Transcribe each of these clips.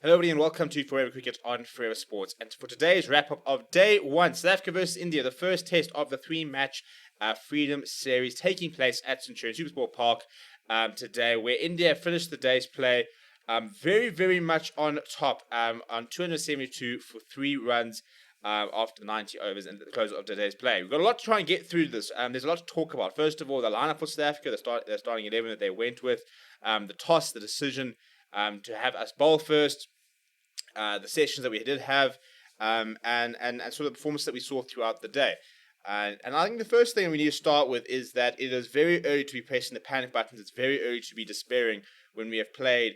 Hello everybody and welcome to Forever Cricket on Forever Sports. And for today's wrap-up of Day 1, South Africa versus India, the first test of the three-match Freedom Series taking place at Centurion Supersport Park today, where India finished the day's play very much on top on 272 for 3 runs after 90 overs and the close of today's play. We've got a lot to try and get through this. There's a lot to talk about. First of all, the lineup for South Africa, the starting 11 that they went with, the toss, the decision to have us bowl first, the sessions that we did have, and sort of the performance that we saw throughout the day. And I think the first thing we need to start with is that it is very early to be pressing the panic buttons. It's very early to be despairing when we have played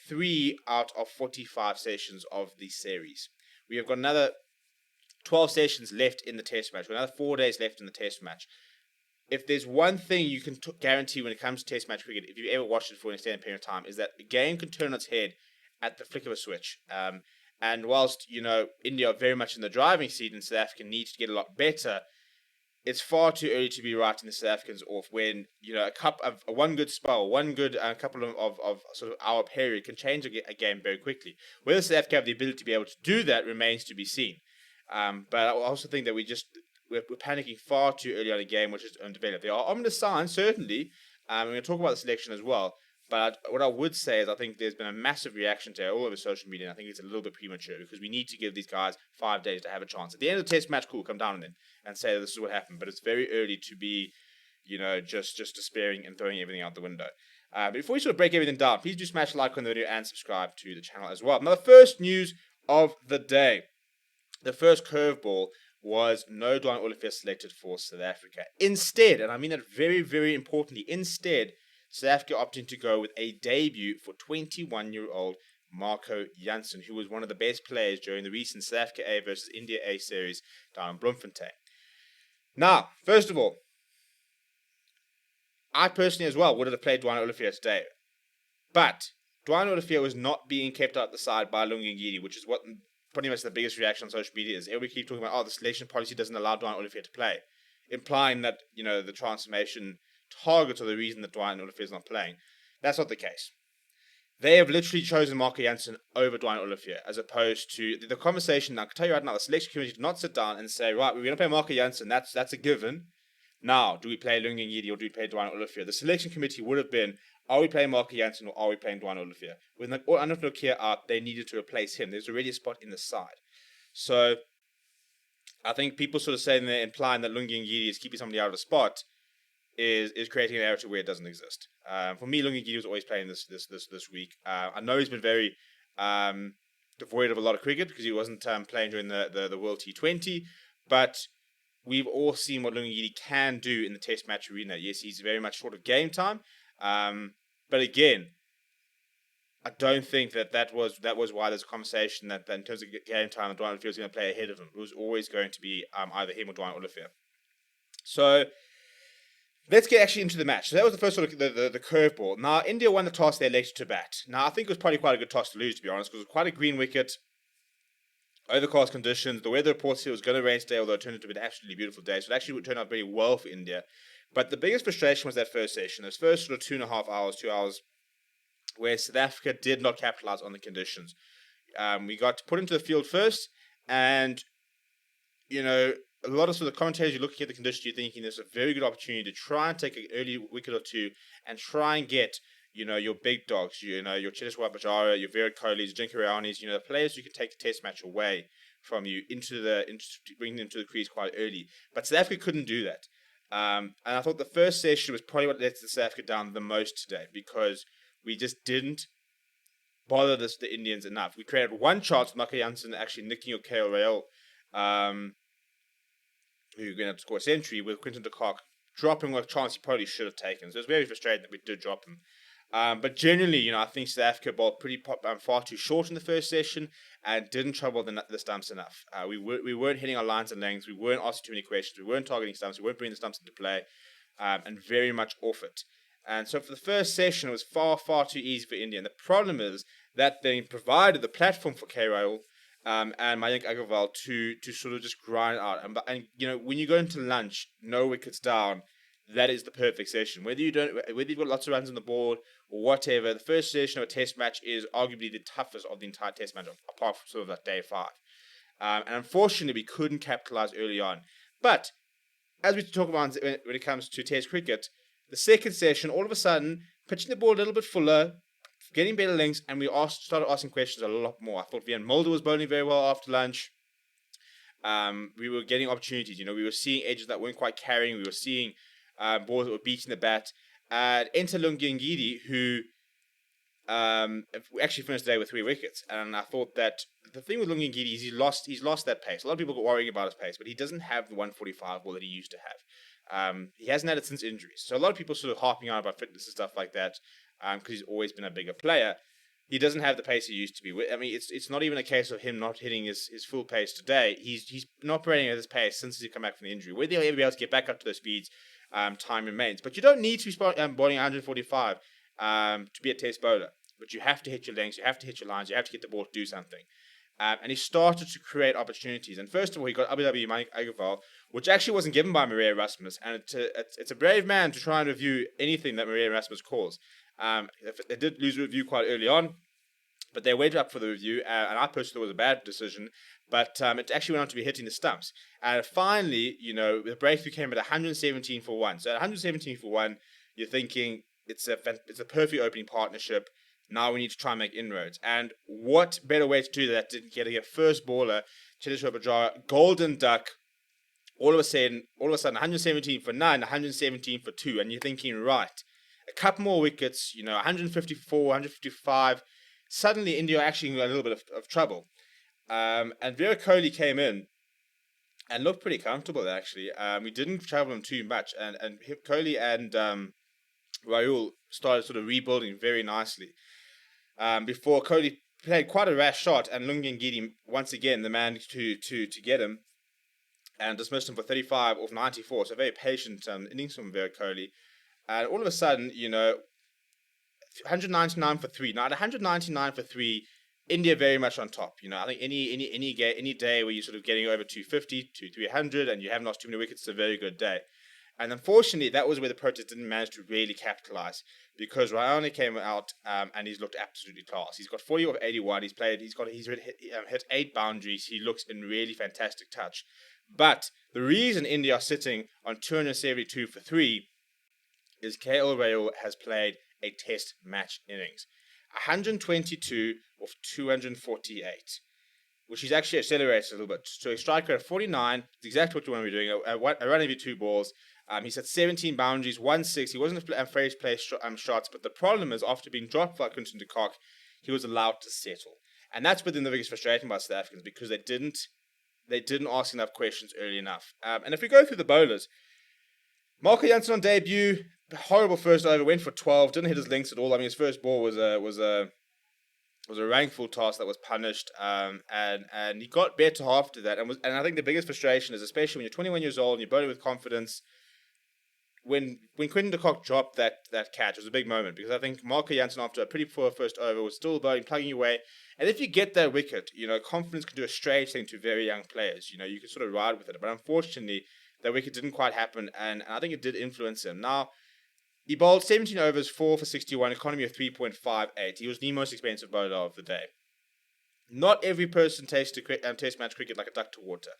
3 out of 45 sessions of the series. We have got another 12 sessions left in the test match. Another 4 days left in the test match. If there's one thing you can guarantee when it comes to test match cricket, if you've ever watched it for an extended period of time, is that the game can turn on its head at the flick of a switch. And whilst, India are very much in the driving seat and South Africa needs to get a lot better, it's far too early to be writing the South Africans off when, one good spell, one good couple of sort of hour period can change a game very quickly. Whether South Africa have the ability to be able to do that remains to be seen. But I also think that we're panicking far too early on a game which is undeveloped. There are ominous signs, certainly. We're going to talk about the selection as well. But what I would say is I think there's been a massive reaction to it all over social media, and I think it's a little bit premature because we need to give these guys 5 days to have a chance. At the end of the test match, cool, come down on them and say that this is what happened. But it's very early to be, just despairing and throwing everything out the window. But before we sort of break everything down, please do smash like on the video and subscribe to the channel as well. Now, the first news of the day. The first curveball was no Dwayne Olivier selected for South Africa. Instead, and I mean that very, very importantly, instead, South Africa opting to go with a debut for 21-year-old Marco Jansen, who was one of the best players during the recent South Africa A versus India A series down in Bloemfontein. Now, first of all, I personally as well would have played Dwayne Olivier today. But Dwayne Olivier was not being kept out the side by Lungi Ngidi, which is what pretty much the biggest reaction on social media is. Everybody keep talking about, the selection policy doesn't allow Dwayne Olivier to play, implying that, the transformation targets are the reason that Dwayne Olivier is not playing. That's not the case. They have literally chosen Marco Jansen over Dwayne Olivier, as opposed to the conversation. I can tell you right now, the selection committee did not sit down and say, right, we're going to play Marco Jansen. That's a given. Now, do we play Lungi Ngidi or do we play Dwayne Olivier? The selection committee would have been, are we playing Marco Jansen or are we playing Dwayne Olivier? With Anand Nokia out, they needed to replace him. There's already a spot in the side. So, I think people sort of saying there, implying that Lungi Ngidi is keeping somebody out of the spot, is creating an narrative where it doesn't exist. For me, Lungi Ngidi was always playing this week. I know he's been very devoid of a lot of cricket because he wasn't playing during the World T20, but we've all seen what Lungi Ngidi can do in the Test match arena. Yes, he's very much short of game time, but again, I don't think that was why there's a conversation that in terms of game time, Dwayne Olivier was going to play ahead of him. It was always going to be either him or Dwayne Olivier. So let's get actually into the match. So that was the first sort of the curveball. Now, India won the toss. They elected to bat. Now, I think it was probably quite a good toss to lose, to be honest, because it was quite a green wicket, overcast conditions. The weather report said it was going to rain today, although it turned out to be an absolutely beautiful day. So it actually would turn out very well for India. But the biggest frustration was that first session. Those first sort of 2.5 hours, 2 hours, where South Africa did not capitalize on the conditions. We got put into the field first, and, a lot of sort of commentators, you're looking at the conditions, you're thinking there's a very good opportunity to try and take an early wicket or two and try and get, your big dogs, your Cheteshwar Pujara, your Virat Kohlis, Ajinkya Rahane's, the players who can take the test match away from you bring them to the crease quite early. But South Africa couldn't do that. And I thought the first session was probably what let the South Africa down the most today because we just didn't bother the Indians enough. We created one chance with Marco Jansen actually nicking your KL Rahul, who going to score a century, with Quinton de Kock dropping a chance he probably should have taken. So it's very frustrating that we did drop him. But generally, I think South Africa bowled far too short in the first session and didn't trouble the stumps enough. We weren't hitting our lines and lengths. We weren't asking too many questions. We weren't targeting stumps. We weren't bringing the stumps into play, and very much off it. And so for the first session, it was far too easy for India. And the problem is that they provided the platform for KL and Mayank Agarwal to sort of just grind out. And when you go into lunch, no wickets down, that is the perfect session. Whether you've got lots of runs on the board or whatever, the first session of a test match is arguably the toughest of the entire test match, apart from sort of like day 5. And unfortunately, we couldn't capitalize early on. But as we talk about when it comes to test cricket, the second session, all of a sudden, pitching the ball a little bit fuller, getting better links, and we started asking questions a lot more. I thought Vian Mulder was bowling very well after lunch. We were getting opportunities. We were seeing edges that weren't quite carrying. We were seeing balls that were beating the bat. Enter Lungengidi, who actually finished the day with 3 wickets. And I thought that the thing with Lungengidi is he's lost that pace. A lot of people got worrying about his pace, but he doesn't have the 145 ball that he used to have. He hasn't had it since injuries. So a lot of people sort of harping on about fitness and stuff like that because he's always been a bigger player. He doesn't have the pace he used to be. I mean, it's not even a case of him not hitting his full pace today. He's been operating at this pace since he's come back from the injury. Whether he'll ever be able to get back up to those speeds, time remains. But you don't need to be bowling 145 to be a test bowler. But you have to hit your lengths, you have to hit your lines, you have to get the ball to do something. And he started to create opportunities. And first of all, he got Abu Dhabi Manik Agarwal, which actually wasn't given by Maria Erasmus. And it's a brave man to try and review anything that Maria Erasmus calls. They did lose a review quite early on, but they waited up for the review. And I personally thought it was a bad decision. But it actually went on to be hitting the stumps. And finally, the breakthrough came at 117 for 1. So at 117 for 1, you're thinking it's a perfect opening partnership. Now we need to try and make inroads. And what better way to do that than get a first baller, Cheteshwar Pujara, golden duck, all of a sudden 117 for 9, 117 for 2. And you're thinking, right, a couple more wickets, 154, 155. Suddenly India actually got a little bit of trouble. And Virat Kohli came in and looked pretty comfortable, actually. We didn't trouble him too much. And Kohli and Rahul started sort of rebuilding very nicely. Before Kohli played quite a rash shot, and Lungengidi, once again, the man to get him, and dismissed him for 35 off 94. So very patient innings from Virat Kohli. And all of a sudden, 199 for 3. Now at 199 for 3, India very much on top. I think any day where you're sort of getting over 250 to 300 and you haven't lost too many wickets, it's a very good day. And unfortunately, that was where the Protests didn't manage to really capitalize, because Rahul came out and he's looked absolutely class. He's got 40 of 81. He's hit 8 boundaries. He looks in really fantastic touch. But the reason India are sitting on 272 for 3 is KL Rahul has played a test match innings, 122 of 248. Which he's actually accelerated a little bit. So his strike rate of 49 is exactly what you want to be doing. A run every 2 balls. He's had 17 boundaries, 1-6. He wasn't afraid to play shots, but the problem is after being dropped by Quinton de Kock, he was allowed to settle. And that's been the biggest frustration about South Africans, because they didn't ask enough questions early enough. And if we go through the bowlers, Marco Jansen on debut, horrible first over, went for 12, didn't hit his links at all. I mean, his first ball was a rankful toss that was punished, and he got better after that. And I think the biggest frustration is, especially when you're 21 years old and you're bowling with confidence, when Quinton de Kock dropped that catch, it was a big moment, because I think Marco Jansen, after a pretty poor first over, was still bowling, plugging away. And if you get that wicket, confidence can do a strange thing to very young players. You can sort of ride with it. But unfortunately, that wicket didn't quite happen, and I think it did influence him. Now, he bowled 17 overs, 4 for 61, economy of 3.58. He was the most expensive bowler of the day. Not every person tastes test match cricket like a duck to water.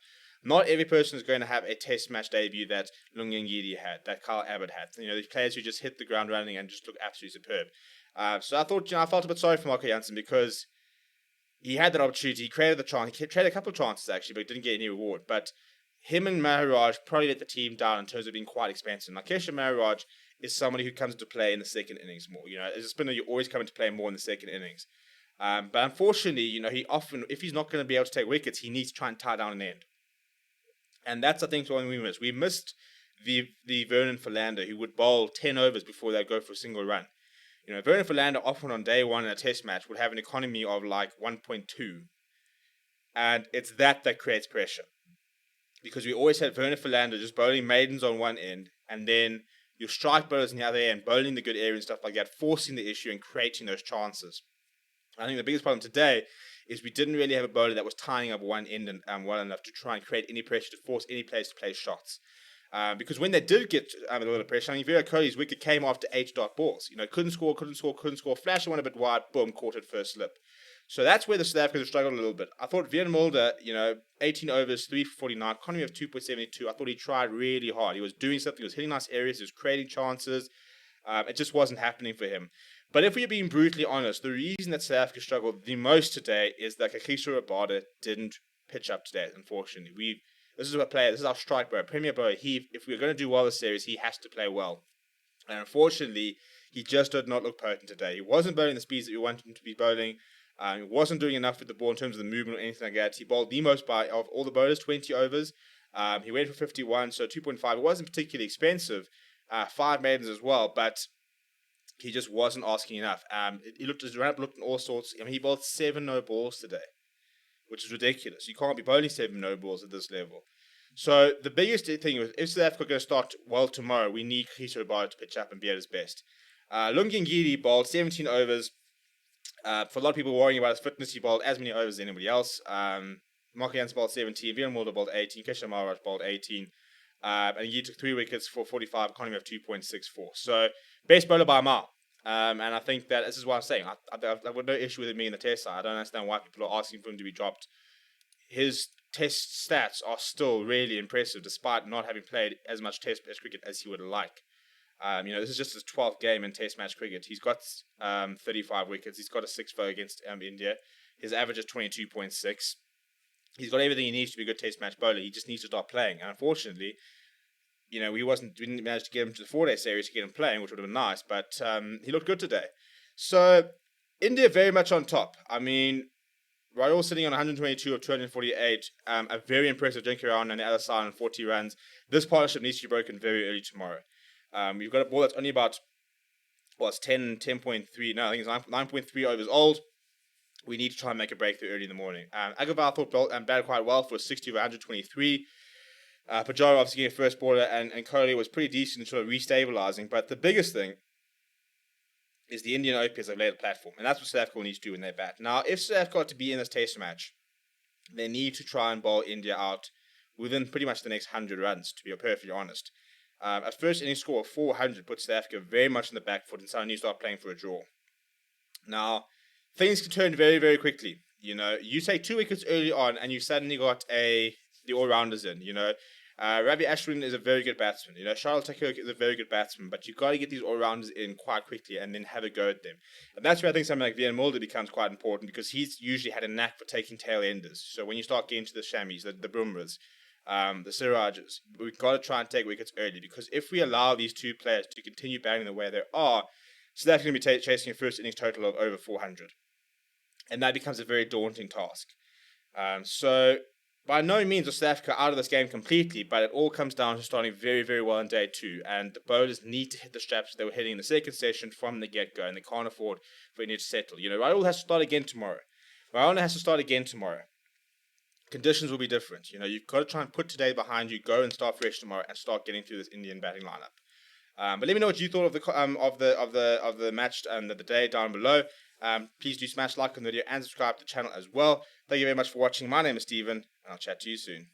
Not every person is going to have a test match debut that Lungengidi had, that Kyle Abbott had. These players who just hit the ground running and just look absolutely superb. So I thought, I felt a bit sorry for Marco Jansen, because he had that opportunity. He created the chance. He created a couple of chances, actually, but didn't get any reward. But him and Maharaj probably let the team down in terms of being quite expensive. Now, Keshav Maharaj is somebody who comes to play in the second innings more. As a spinner, you always come to play more in the second innings. But unfortunately, he often, if he's not going to be able to take wickets, he needs to try and tie down an end. And that's, I think, what we missed. We missed the Vernon Philander, who would bowl 10 overs before they'd go for a single run. Vernon Philander often on day 1 in a test match would have an economy of like 1.2. And it's that creates pressure. Because we always had Vernon Philander just bowling maidens on one end, and then your strike bowlers on the other end, bowling the good area and stuff like that, forcing the issue and creating those chances. I think the biggest problem today is we didn't really have a bowler that was tying up one end and well enough to try and create any pressure to force any players to play shots. Because when they did get a little pressure, I mean, Virat Kohli's wicket came after 8 dot balls. Couldn't score. Flash one a bit wide, boom, caught it first slip. So that's where the South Africans struggled a little bit. I thought Vian Mulder, 18 overs, 3 for 49, economy of 2.72. I thought he tried really hard. He was doing something. He was hitting nice areas. He was creating chances. It just wasn't happening for him. But if we're being brutally honest, the reason that South Africa struggled the most today is that Kagiso Rabada didn't pitch up today, unfortunately. This is our strike bowler, premier bowler. If we're going to do well this series, he has to play well. And unfortunately, he just did not look potent today. He wasn't bowling the speeds that we wanted him to be bowling. He wasn't doing enough with the ball in terms of the movement or anything like that. He bowled the most of all the bowlers, 20 overs. He went for 51, so 2.5. It wasn't particularly expensive. 5 maidens as well, but he just wasn't asking enough. He looked in all sorts. I mean, he bowled 7 no balls today, which is ridiculous. You can't be bowling 7 no balls at this level. So the biggest thing was, if South Africa are going to start well tomorrow, we need Kagiso Rabada to pitch up and be at his best. Lungi Ngidi bowled 17 overs. For a lot of people worrying about his fitness, he bowled as many overs as anybody else. Mark Jansen bowled 17, Vian Mulder bowled 18, Keshav Maharaj bowled 18, and he took 3 wickets for 45, economy of 2.64. So, best bowler by a mile. And I think that this is what I'm saying. I've got no issue with him being the test side. I don't understand why people are asking for him to be dropped. His test stats are still really impressive, despite not having played as much test match cricket as he would like. This is just his 12th game in Test match cricket. He's got 35 wickets. He's got a 6-4 against India. His average is 22.6. He's got everything he needs to be a good Test match bowler. He just needs to start playing. And unfortunately, we didn't manage to get him to the 4-day series to get him playing, which would have been nice. But he looked good today. So India very much on top. I mean, Rahul sitting on 122 of 248. A very impressive Jinky Rawan on the other side on 40 runs. This partnership needs to be broken very early tomorrow. We've got a ball that's only about, it's 10.3, no, I think it's 9.3 overs old. We need to try and make a breakthrough early in the morning. Agarwal thought batted quite well for 60 of 123. Pujara obviously getting a first baller, and Kohli was pretty decent in sort of restabilising. But the biggest thing is the Indian OPs have laid a platform, and that's what South Africa needs to do when they bat. Now, if South Africa are to be in this test match, they need to try and bowl India out within pretty much the next 100 runs, to be perfectly honest. A first inning score of 400 puts South Africa very much in the back foot and suddenly you start playing for a draw. Now, things can turn very, very quickly. You take 2 wickets early on and you suddenly got the all-rounders in. Ravi Ashwin is a very good batsman. Charles Takur is a very good batsman, but you've got to get these all-rounders in quite quickly and then have a go at them. And that's where I think something like Vian Mulder becomes quite important, because he's usually had a knack for taking tail-enders. So when you start getting to the Shamis, the Bumras, the Sirajas, we've got to try and take wickets early, because if we allow these 2 players to continue batting the way they are, so that's going to be chasing a first innings total of over 400. And that becomes a very daunting task. So by no means are South Africa out of this game completely, but it all comes down to starting very, very well in day 2. And the bowlers need to hit the straps they were hitting in the second session from the get-go, and they can't afford for India to settle. Rahul has to start again tomorrow. Conditions will be different. You've got to try and put today behind you, go and start fresh tomorrow, and start getting through this Indian batting lineup. But let me know what you thought of the match and the day down below. Please do smash like on the video and subscribe to the channel as well. Thank you very much for watching. My name is Steven, and I'll chat to you soon.